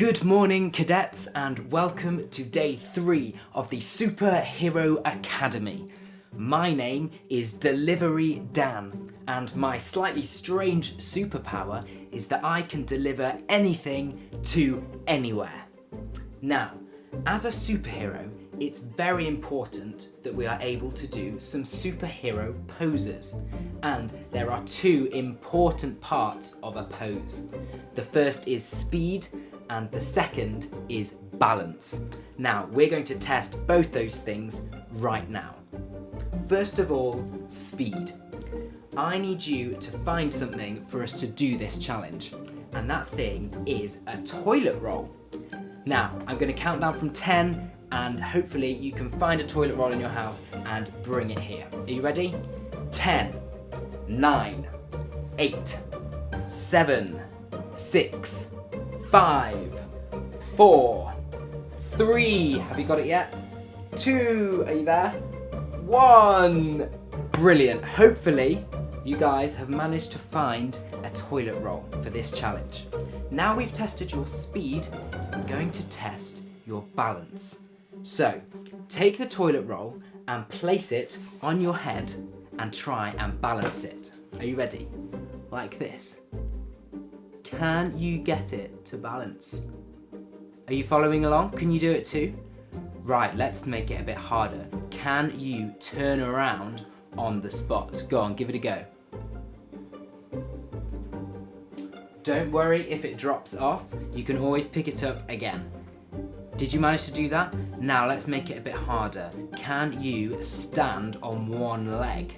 Good morning, cadets, and welcome to day 3 of the Superhero Academy. My name is Delivery Dan, and my slightly strange superpower is that I can deliver anything to anywhere. Now, as a superhero, it's very important that we are able to do some superhero poses. And there are 2 important parts of a pose. The first is speed, and the second is balance. Now, we're going to test both those things right now. First of all, speed. I need you to find something for us to do this challenge, and that thing is a toilet roll. Now, I'm going to count down from 10, and hopefully you can find a toilet roll in your house and bring it here. Are you ready? 10, 9, 8, 7, 6, 5, 4, 3, have you got it yet? 2, are you there? 1, brilliant. Hopefully you guys have managed to find a toilet roll for this challenge. Now we've tested your speed, I'm going to test your balance. So, take the toilet roll and place it on your head and try and balance it. Are you ready? Like this. Can you get it to balance? Are you following along? Can you do it too? Right, let's make it a bit harder. Can you turn around on the spot? Go on, give it a go. Don't worry if it drops off, you can always pick it up again. Did you manage to do that? Now let's make it a bit harder. Can you stand on one leg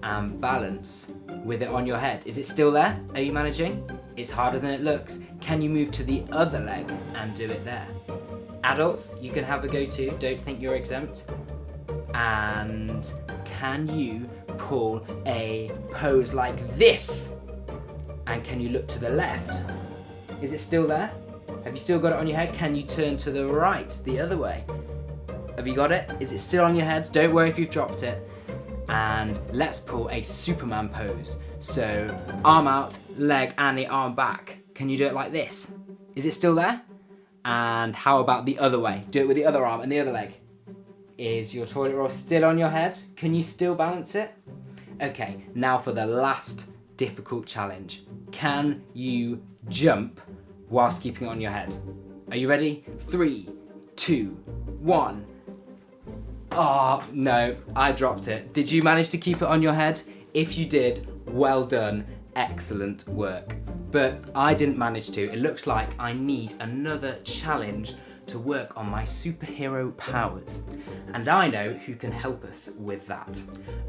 and balance with it on your head? Is it still there? Are you managing? It's harder than it looks. Can you move to the other leg and do it there? Adults, you can have a go too. Don't think you're exempt. And can you pull a pose like this? And can you look to the left? Is it still there? Have you still got it on your head? Can you turn to the right, the other way? Have you got it? Is it still on your head? Don't worry if you've dropped it. And let's pull a Superman pose. So, arm out, leg, and the arm back. Can you do it like this? Is it still there? And how about the other way? Do it with the other arm and the other leg. Is your toilet roll still on your head? Can you still balance it? Okay, now for the last difficult challenge. Can you jump whilst keeping it on your head? Are you ready? 3, 2, 1. Oh, no, I dropped it. Did you manage to keep it on your head? If you did, well done, excellent work. But I didn't manage to. It looks like I need another challenge to work on my superhero powers. And I know who can help us with that.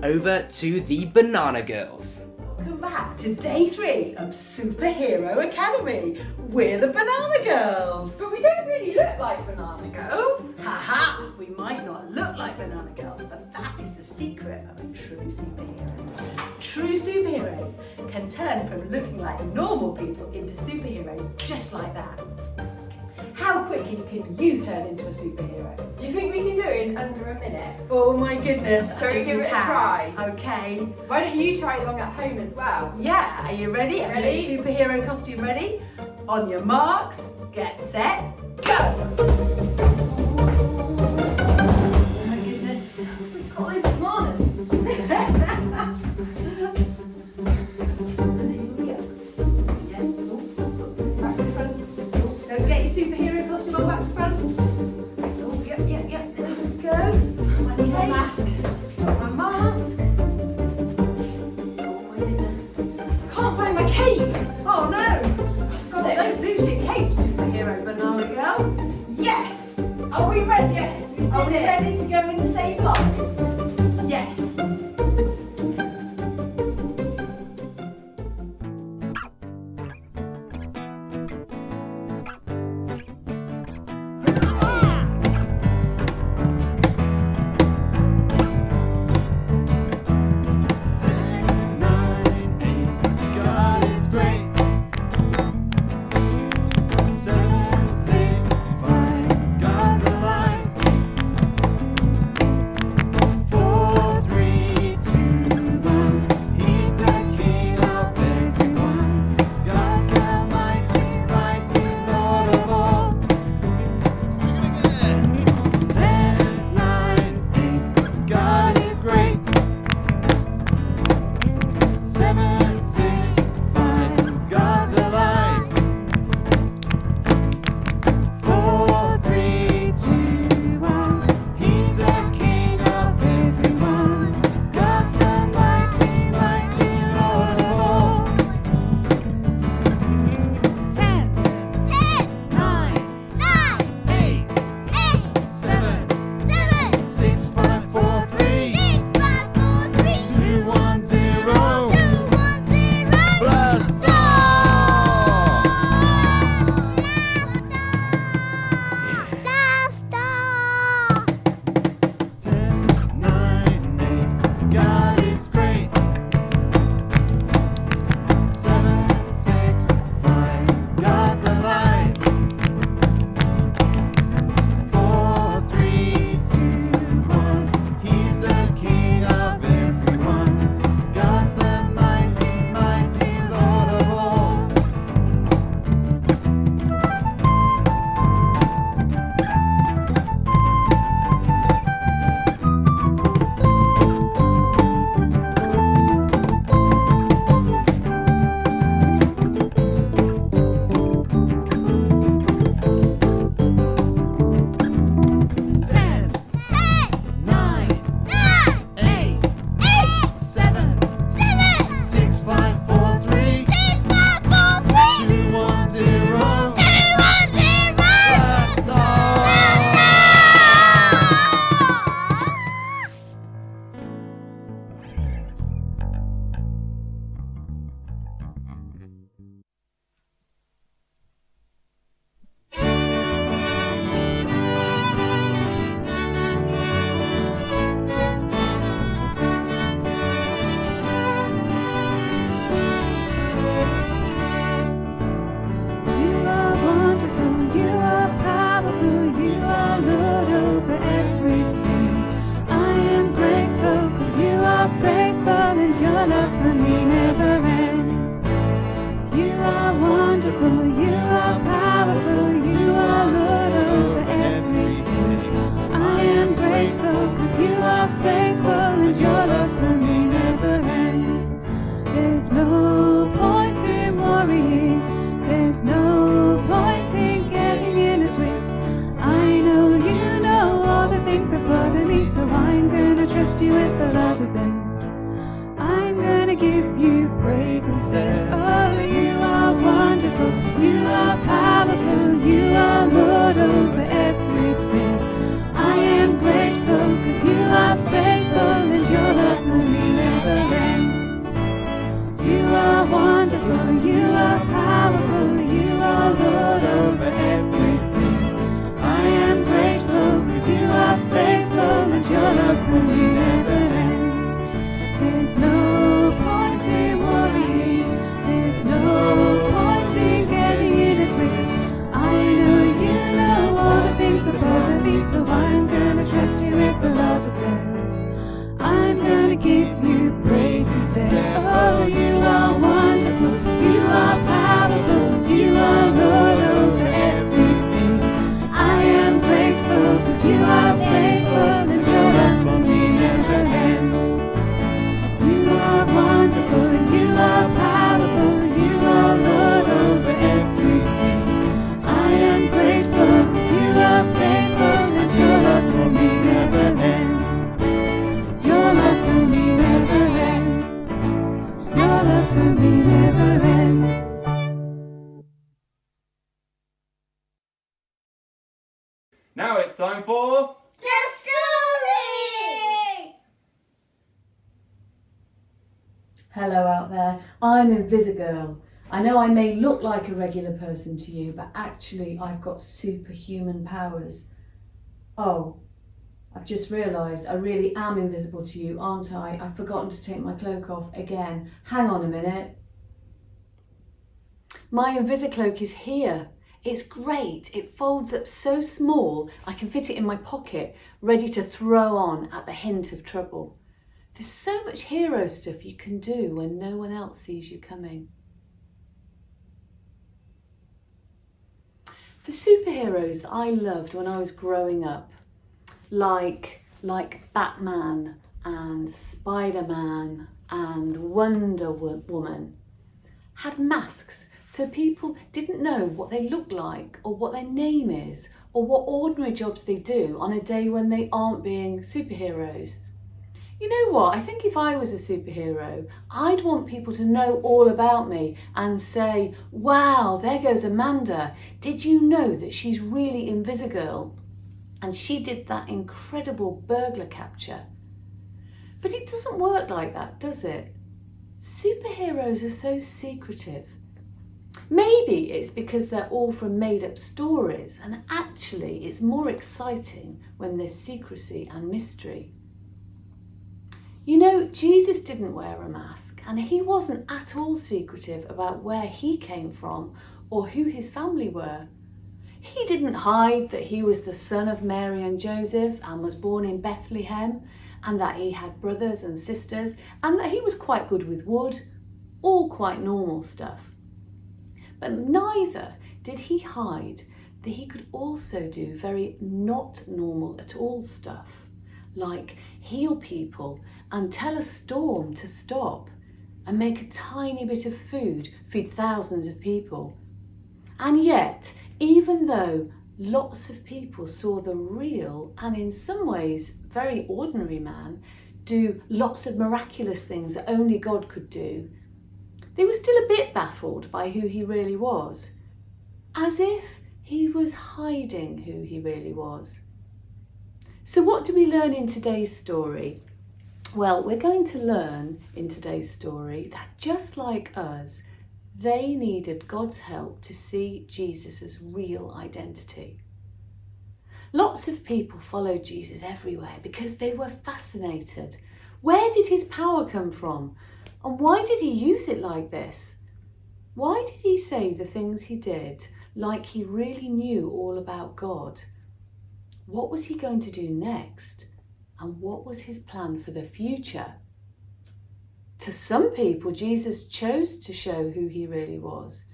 Over to the Banana Girls. Welcome back to day 3 of Superhero Academy. We're the Banana Girls. But we don't really look like Banana Girls. Haha, we might not look like Banana Girls, but that is the secret of a true superhero. True superheroes can turn from looking like normal people into superheroes just like that. How quickly can you turn into a superhero? Do you think we can do it in under a minute? Oh my goodness. Shall we give it a try? Okay. Why don't you try along at home as well? Yeah, are you ready? Ready? Have your superhero costume ready? On your marks, get set, go! Oh my goodness. It's got those bananas. Don't get your superhero costume on back to front. Oh, yep. There we go. I need my mask. Got my mask. Oh my goodness. I can't find my cape. Oh no! God, don't lose your cape, superhero banana girl. Yes! Are we ready? Yes, we did Are we it. ready to go and save lives? Yes. are wonderful, you are powerful, you are Lord over everything. I am grateful because you are faithful and your love for me never ends. There's no point in worrying, there's no point in getting in a twist. I know you know all the things that bother me, so I'm gonna trust you with a lot of them. I'm gonna give you praise instead. Oh, you are wonderful, you are powerful, you are Lord over everything. I am grateful because you are faithful and your love for me never ends. You are wonderful, you are powerful, you are Lord over everything. I am grateful because you are faithful and your love for me never ends. There's no point in worrying, there's no point in getting in a twist. I know you know all the things that bother me, so I'm gonna trust you with a lot of them. I'm gonna give you praise instead. Oh, you are wonderful, you are powerful, you are Lord over everything. I am grateful because you are faithful and your love for me never ends. You are wonderful, you are powerful, you are Lord over everything. I am grateful because you are faithful and your love for me never ends. Your love for me never ends. Your love for me never ends. Now it's time for... The story! Hello out there, I'm Invisigirl. I know I may look like a regular person to you, but actually I've got superhuman powers. Oh, I've just realised I really am invisible to you, aren't I? I've forgotten to take my cloak off again. Hang on a minute. My Invisicloak is here. It's great. It folds up so small I can fit it in my pocket, ready to throw on at the hint of trouble. There's so much hero stuff you can do when no one else sees you coming. The superheroes that I loved when I was growing up, like Batman and Spider-Man and Wonder Woman, had masks so people didn't know what they look like or what their name is or what ordinary jobs they do on a day when they aren't being superheroes. You know what, I think if I was a superhero, I'd want people to know all about me and say, wow, there goes Amanda. Did you know that she's really Invisigirl? And she did that incredible burglar capture. But it doesn't work like that, does it? Superheroes are so secretive. Maybe it's because they're all from made-up stories, and actually it's more exciting when there's secrecy and mystery. You know, Jesus didn't wear a mask, and he wasn't at all secretive about where he came from or who his family were. He didn't hide that he was the son of Mary and Joseph and was born in Bethlehem, and that he had brothers and sisters, and that he was quite good with wood, all quite normal stuff. But neither did he hide that he could also do very not normal at all stuff, like heal people and tell a storm to stop and make a tiny bit of food feed thousands of people. And yet, even though lots of people saw the real and in some ways very ordinary man do lots of miraculous things that only God could do, they were still a bit baffled by who he really was, as if he was hiding who he really was. So what do we learn in today's story? Well, we're going to learn in today's story that just like us, they needed God's help to see Jesus' real identity. Lots of people followed Jesus everywhere because they were fascinated. Where did his power come from? And why did he use it like this? Why did he say the things he did like he really knew all about God? What was he going to do next? And what was his plan for the future? To some people, Jesus chose to show who he really was.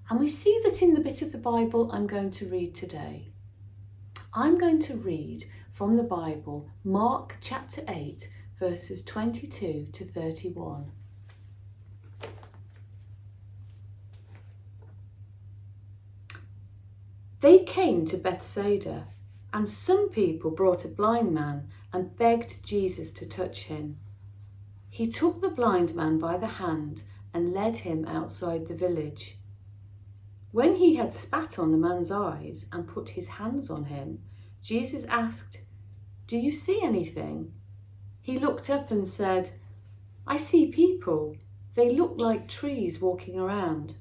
And we see that in the bit of the Bible I'm going to read today. I'm going to read from the Bible, Mark chapter 8, verses 22 to 31. They came to Bethsaida, and some people brought a blind man and begged Jesus to touch him. He took the blind man by the hand and led him outside the village. When he had spat on the man's eyes and put his hands on him, Jesus asked, "Do you see anything?" He looked up and said, "I see people. They look like trees walking around."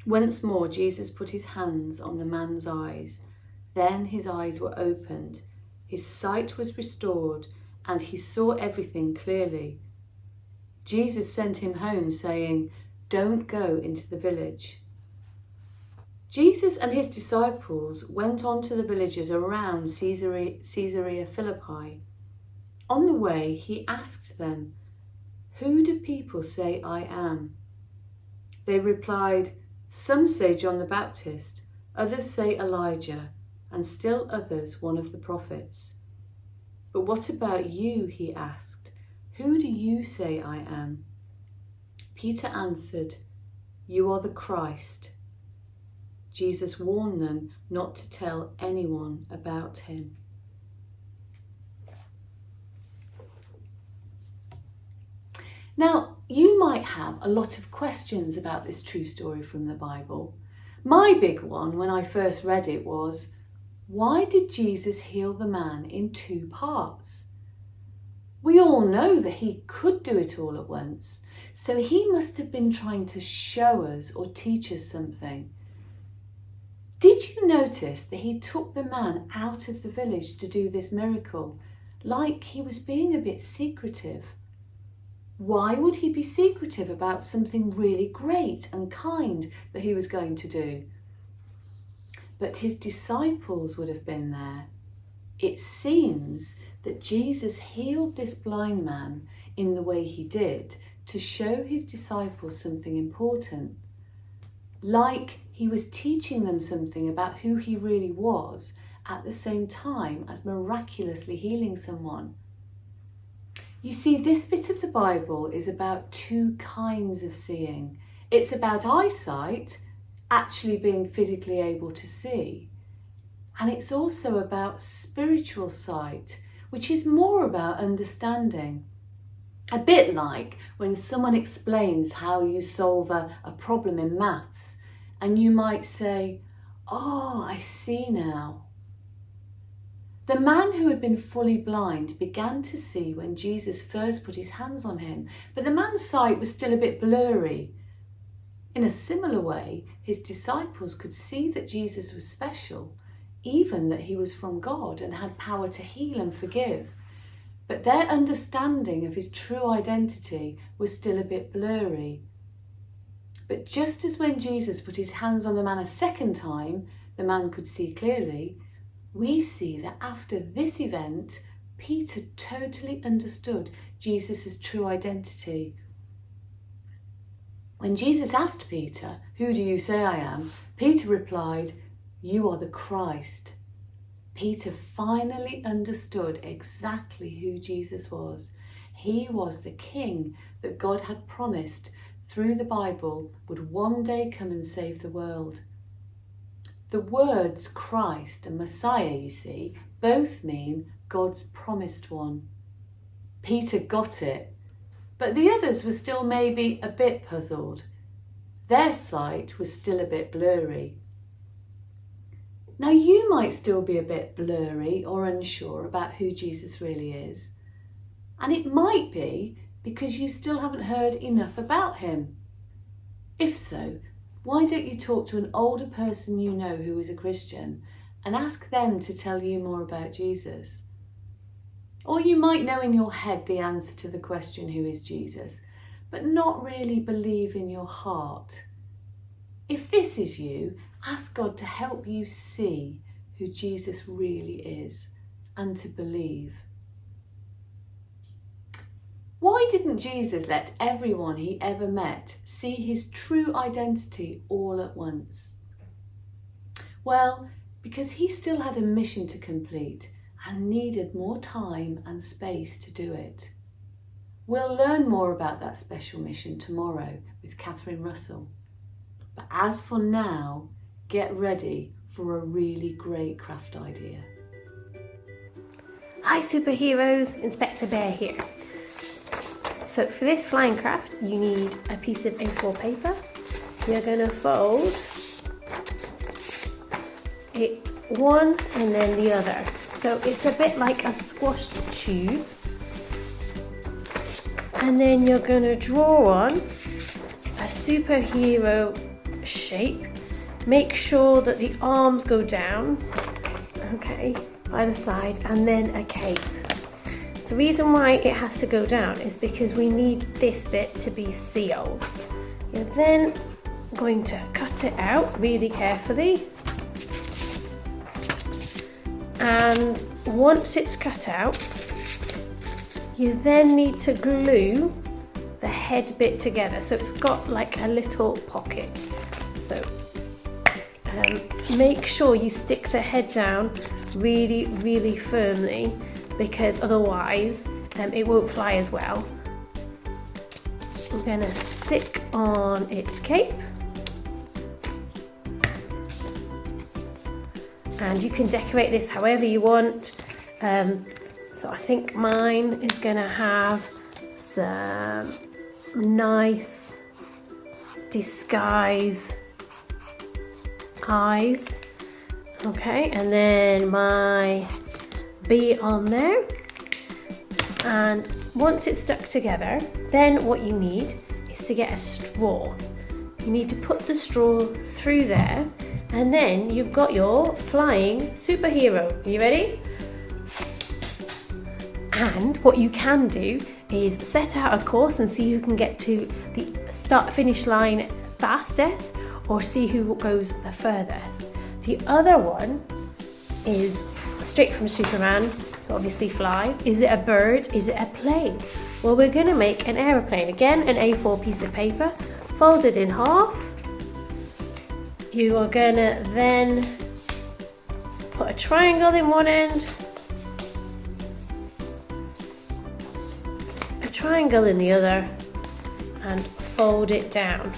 Once more, Jesus put his hands on the man's eyes. Then his eyes were opened, his sight was restored, and he saw everything clearly. Jesus sent him home, saying, "Don't go into the village." Jesus and his disciples went on to the villages around Caesarea Philippi. On the way, he asked them, "Who do people say I am?" They replied, "Some say John the Baptist, others say Elijah, and still others one of the prophets." "But what about you?" he asked. "Who do you say I am?" Peter answered, "You are the Christ." Jesus warned them not to tell anyone about him. Now, you might have a lot of questions about this true story from the Bible. My big one when I first read it was, why did Jesus heal the man in 2 parts? We all know that he could do it all at once, so he must have been trying to show us or teach us something. Did you notice that he took the man out of the village to do this miracle, like he was being a bit secretive? Why would he be secretive about something really great and kind that he was going to do? But his disciples would have been there. It seems that Jesus healed this blind man in the way he did to show his disciples something important. Like he was teaching them something about who he really was at the same time as miraculously healing someone. You see, this bit of the Bible is about 2 kinds of seeing. It's about eyesight, actually being physically able to see, and it's also about spiritual sight, which is more about understanding. A bit like when someone explains how you solve a problem in maths, and you might say, "Oh, I see now." The man who had been fully blind began to see when Jesus first put his hands on him, but the man's sight was still a bit blurry. In a similar way, his disciples could see that Jesus was special, even that he was from God and had power to heal and forgive. But their understanding of his true identity was still a bit blurry. But just as when Jesus put his hands on the man a second time, the man could see clearly, we see that after this event, Peter totally understood Jesus' true identity. When Jesus asked Peter, "Who do you say I am?" Peter replied, "You are the Christ." Peter finally understood exactly who Jesus was. He was the King that God had promised through the Bible would one day come and save the world. The words Christ and Messiah, you see, both mean God's promised one. Peter got it, but the others were still maybe a bit puzzled. Their sight was still a bit blurry. Now you might still be a bit blurry or unsure about who Jesus really is. And it might be because you still haven't heard enough about him. If so, why don't you talk to an older person you know who is a Christian and ask them to tell you more about Jesus? Or you might know in your head the answer to the question, who is Jesus, but not really believe in your heart. If this is you, ask God to help you see who Jesus really is and to believe. Why didn't Jesus let everyone he ever met see his true identity all at once? Well, because he still had a mission to complete and needed more time and space to do it. We'll learn more about that special mission tomorrow with Catherine Russell. But as for now, get ready for a really great craft idea. Hi superheroes, Inspector Bear here. So for this flying craft you need a piece of A4 paper. You're going to fold it one and then the other. So it's a bit like a squashed tube. And then you're going to draw on a superhero shape. Make sure that the arms go down, okay, by the side, and then a cape. The reason why it has to go down is because we need this bit to be sealed. You're then going to cut it out really carefully. And once it's cut out, you then need to glue the head bit together. So it's got like a little pocket. So make sure you stick the head down really, really firmly, because otherwise it won't fly as well. I'm going to stick on its cape. And you can decorate this however you want. So I think mine is going to have some nice disguise eyes. Okay, and then my bee on there. And once it's stuck together, then what you need is to get a straw. You need to put the straw through there, and then you've got your flying superhero. Are you ready? And what you can do is set out a course and see who can get to the start-finish line fastest, or see who goes the furthest. The other one is straight from Superman, who obviously flies. Is it a bird? Is it a plane? Well, we're going to make an aeroplane. Again, an A4 piece of paper, folded in half. You are going to then put a triangle in one end, a triangle in the other, and fold it down.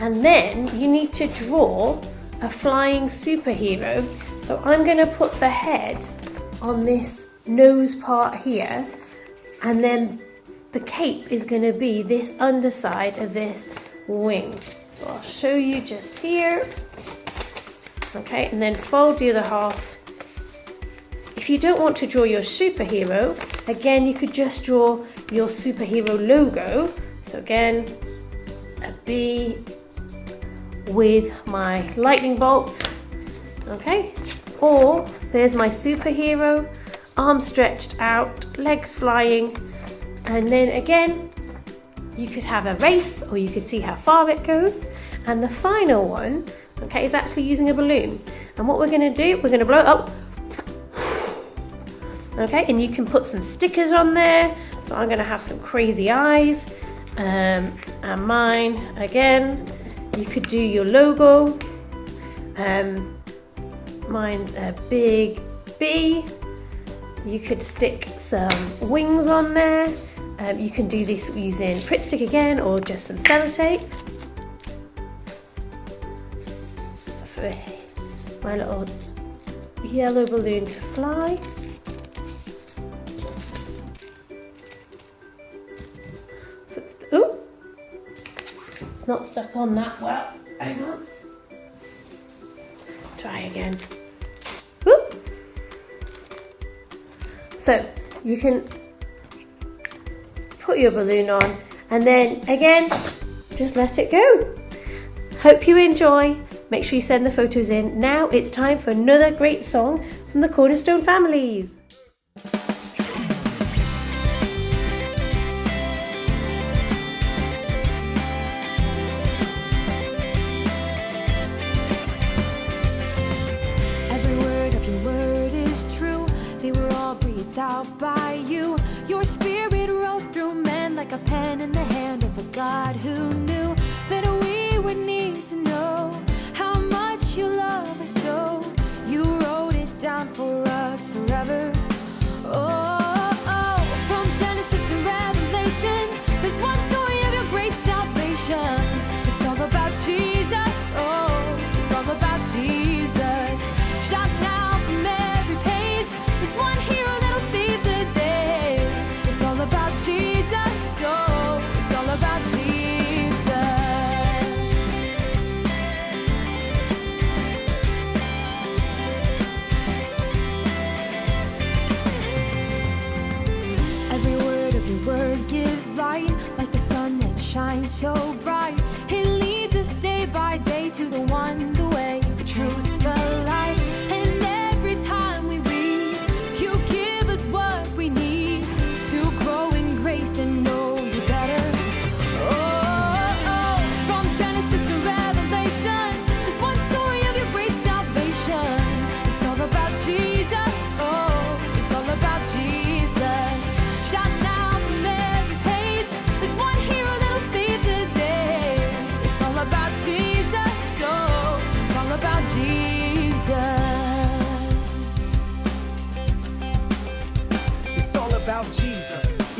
And then you need to draw a flying superhero. So I'm going to put the head on this nose part here, and then the cape is going to be this underside of this wing. So I'll show you just here. Okay, and then fold the other half. If you don't want to draw your superhero, again you could just draw your superhero logo. So again, a bee with my lightning bolt, okay, or there's my superhero, arms stretched out, legs flying, and then again you could have a race, or you could see how far it goes. And the final one, okay, is actually using a balloon. And what we're going to do, we're going to blow it up, okay, and you can put some stickers on there. So I'm going to have some crazy eyes, and mine again. You could do your logo. Mine's a big bee. You could stick some wings on there. You can do this using Pritt Stick again, or just some sellotape. For my little yellow balloon to fly. So it's not stuck on that well. Hang on. Try again. Whoop. So you can put your balloon on, and then again, just let it go. Hope you enjoy. Make sure you send the photos in. Now it's time for another great song from the Cornerstone Families. Every word of your word is true. They were all breathed out by you. Your spirit wrote through me.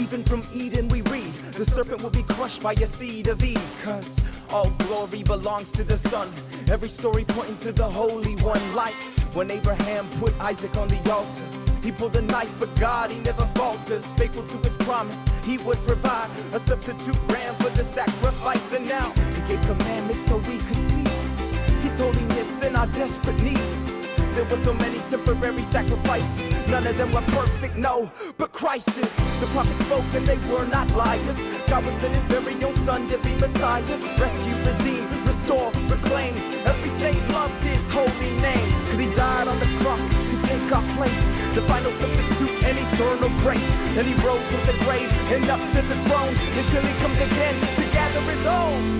Even from Eden we read, the serpent will be crushed by a seed of Eve. Cause all glory belongs to the Son. Every story pointing to the Holy One. Like when Abraham put Isaac on the altar, he pulled a knife, but God, he never falters. Faithful to his promise, he would provide a substitute ram for the sacrifice. And now he gave commandments so we could see his holiness in our desperate need. There were so many temporary sacrifices, none of them were perfect, no, but Christ is. The prophets spoke and they were not liars. God would send his very own son to be Messiah. Rescue, redeem, restore, reclaim. Every saint loves his holy name, cause he died on the cross to take our place, the final substitute and eternal grace. And he rose from the grave and up to the throne until he comes again to gather his own.